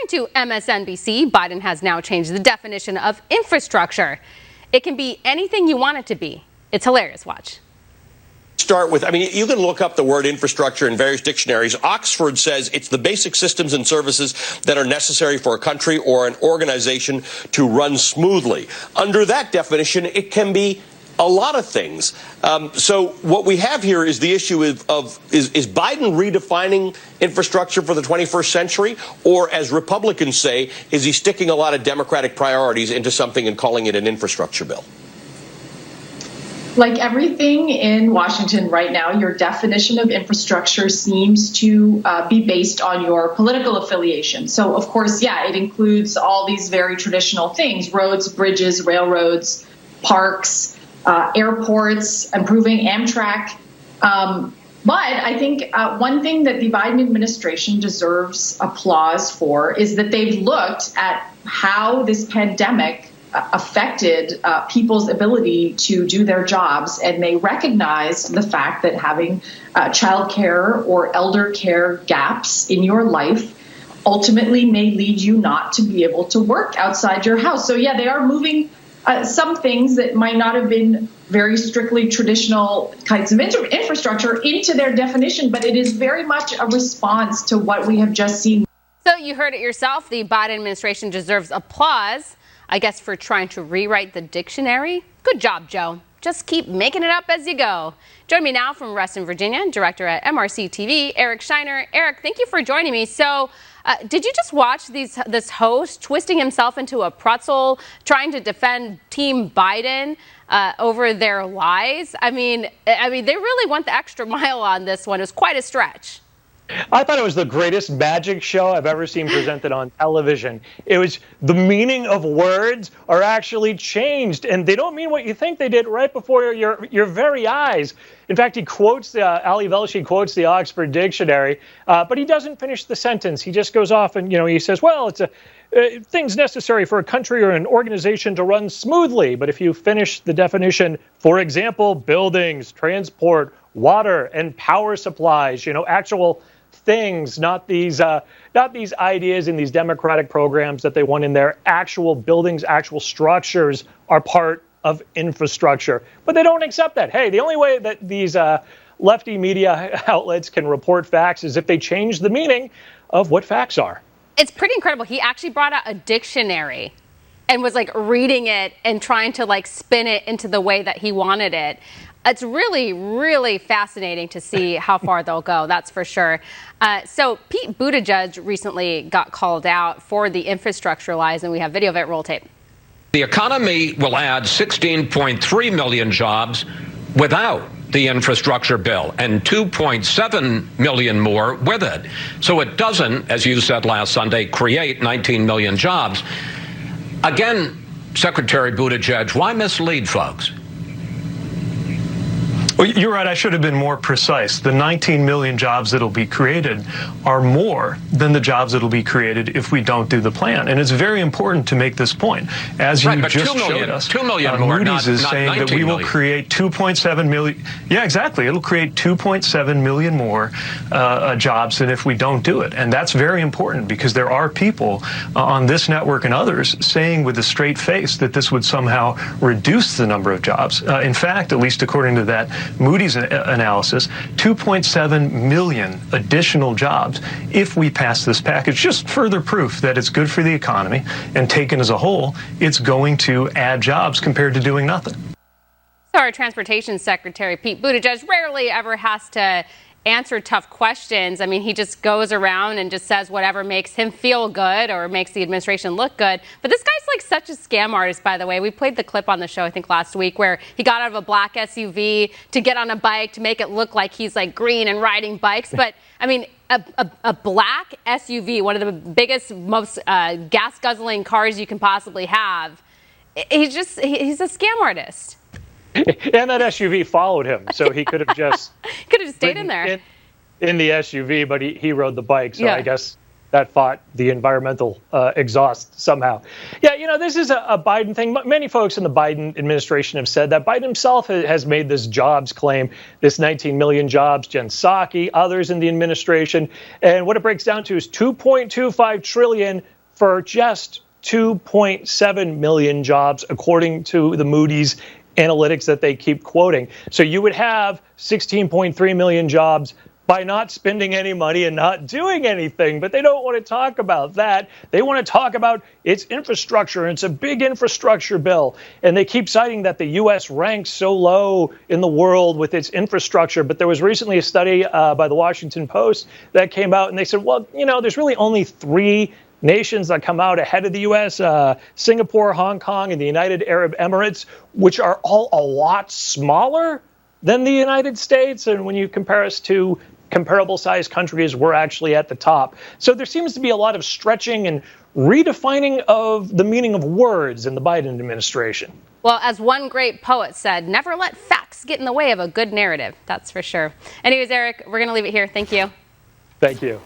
According to MSNBC, Biden has now changed the definition of infrastructure. It can be anything you want it to be. It's hilarious. Watch. Start with, you can look up the word infrastructure in various dictionaries. Oxford says it's the basic systems and services that are necessary for a country or an organization to run smoothly. Under that definition, it can be a lot of things. So what we have here is the issue is Biden redefining infrastructure for the 21st century? Or, as Republicans say, is he sticking a lot of Democratic priorities into something and calling it an infrastructure bill? Like everything in Washington right now, your definition of infrastructure seems to be based on your political affiliation. So, of course, yeah, it includes all these very traditional things: roads, bridges, railroads, parks, airports, improving Amtrak. But I think one thing that the Biden administration deserves applause for is that they've looked at how this pandemic affected people's ability to do their jobs, and they recognized the fact that having child care or elder care gaps in your life ultimately may lead you not to be able to work outside your house. So, yeah, they are moving some things that might not have been very strictly traditional kinds of infrastructure into their definition, but it is very much a response to what we have just seen. So you heard it yourself. The Biden administration deserves applause, I guess, for trying to rewrite the dictionary. Good job, Joe. Just keep making it up as you go. Join me now from Reston, Virginia, director at MRC-TV, Eric Scheiner. Eric, thank you for joining me. So did you just watch this host twisting himself into a pretzel, trying to defend Team Biden over their lies? I mean, they really went the extra mile on this one. It was quite a stretch. I thought it was the greatest magic show I've ever seen presented on television. It was the meaning of words are actually changed, and they don't mean what you think they did right before your very eyes. In fact, he quotes Ali Velshi quotes the Oxford Dictionary, but he doesn't finish the sentence. He just goes off and he says, well, it's things necessary for a country or an organization to run smoothly. But if you finish the definition, for example, buildings, transport, water, and power supplies, actual things, not these ideas in these democratic programs that they want in there. Actual buildings, actual structures are part of infrastructure. But they don't accept that. Hey, the only way that these lefty media outlets can report facts is if they change the meaning of what facts are. It's pretty incredible. He actually brought out a dictionary and was reading it and trying to spin it into the way that he wanted it. It's really, really fascinating to see how far they'll go. That's for sure. So Pete Buttigieg recently got called out for the infrastructure lies, and we have video of it. Roll tape. The economy will add 16.3 million jobs without the infrastructure bill and 2.7 million more with it. So it doesn't, as you said last Sunday, create 19 million jobs. Again, Secretary Buttigieg, why mislead folks? Well, you're right. I should have been more precise. The 19 million jobs that will be created are more than the jobs that will be created if we don't do the plan. And it's very important to make this point. As you just showed us, 2 million more, Moody's is saying that we will create 2.7 million. Yeah, exactly. It'll create 2.7 million more jobs than if we don't do it. And that's very important because there are people on this network and others saying with a straight face that this would somehow reduce the number of jobs. In fact, at least according to that Moody's analysis, 2.7 million additional jobs if we pass this package. Just further proof that it's good for the economy, and taken as a whole, it's going to add jobs compared to doing nothing. So our Transportation Secretary, Pete Buttigieg, rarely ever has to answer tough questions. I mean, he just goes around and just says whatever makes him feel good or makes the administration look good. But this guy's such a scam artist, by the way. We played the clip on the show, I think, last week, where he got out of a black SUV to get on a bike to make it look like he's green and riding bikes. But I mean, a black SUV, one of the biggest, most gas-guzzling cars you can possibly have. He's a scam artist. And that SUV followed him, so he could have just stayed in there in the SUV, but he rode the bike. So yeah. I guess that fought the environmental exhaust somehow. Yeah, this is a Biden thing. Many folks in the Biden administration have said that. Biden himself has made this jobs claim, this 19 million jobs, Jen Psaki, others in the administration. And what it breaks down to is 2.25 trillion for just 2.7 million jobs, according to the Moody's analytics that they keep quoting. So you would have 16.3 million jobs by not spending any money and not doing anything. But they don't want to talk about that. They want to talk about its infrastructure, and it's a big infrastructure bill. And they keep citing that the U.S. ranks so low in the world with its infrastructure. But there was recently a study by the Washington Post that came out, and they said, well, you know, there's really only 3 nations that come out ahead of the U.S., Singapore, Hong Kong, and the United Arab Emirates, which are all a lot smaller than the United States. And when you compare us to comparable sized countries, we're actually at the top. So there seems to be a lot of stretching and redefining of the meaning of words in the Biden administration. Well, as one great poet said, never let facts get in the way of a good narrative. That's for sure. Anyways, Eric, we're going to leave it here. Thank you. Thank you.